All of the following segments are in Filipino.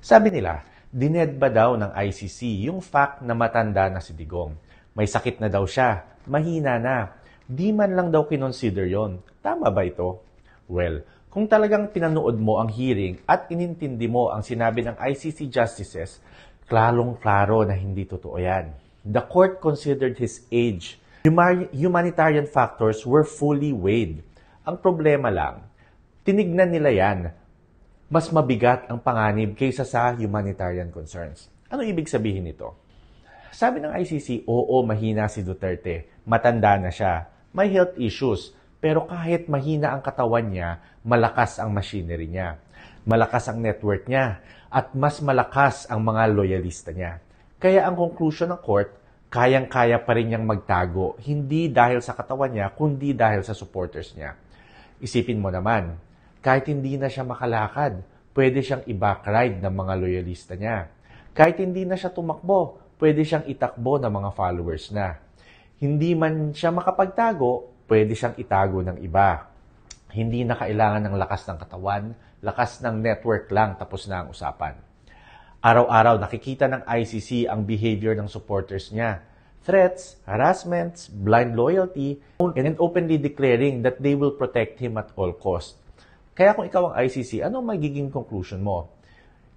Sabi nila, dined ba daw ng ICC yung fact na matanda na si Digong? May sakit na daw siya, mahina na. Di man lang daw kinonsider yon. Tama ba ito? Well, kung talagang pinanood mo ang hearing at inintindi mo ang sinabi ng ICC justices, klarong-klaro na hindi totoo yan. The court considered his age. Humanitarian factors were fully weighed. Ang problema lang, tinignan nila yan. Mas mabigat ang panganib kaysa sa humanitarian concerns. Ano ibig sabihin nito? Sabi ng ICC, oo, mahina si Duterte. Matanda na siya. May health issues. Pero kahit mahina ang katawan niya, malakas ang machinery niya. Malakas ang network niya. At mas malakas ang mga loyalista niya. Kaya ang conclusion ng court, kayang-kaya pa rin niyang magtago. Hindi dahil sa katawan niya, kundi dahil sa supporters niya. Isipin mo naman, kahit hindi na siya makalakad, pwede siyang i-backride ng mga loyalista niya. Kahit hindi na siya tumakbo, pwede siyang itakbo ng mga followers na. Hindi man siya makapagtago, pwede siyang itago ng iba. Hindi na kailangan ng lakas ng katawan, lakas ng network lang, tapos na ang usapan. Araw-araw nakikita ng ICC ang behavior ng supporters niya. Threats, harassments, blind loyalty, and openly declaring that they will protect him at all cost. Kaya kung ikaw ang ICC, ano magiging conclusion mo?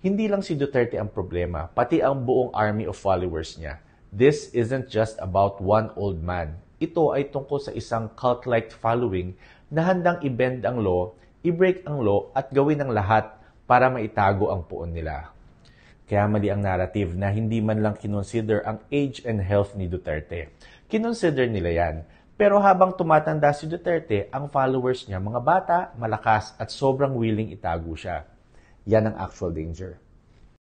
Hindi lang si Duterte ang problema, pati ang buong army of followers niya. This isn't just about one old man. Ito ay tungkol sa isang cult-like following na handang i-bend ang law, i-break ang law at gawin ang lahat para maitago ang puon nila. Kaya mali ang narrative na hindi man lang kinonsider ang age and health ni Duterte. Kinonsider nila yan. Pero habang tumatanda si Duterte, ang followers niya, mga bata, malakas at sobrang willing itago siya. Yan ang actual danger.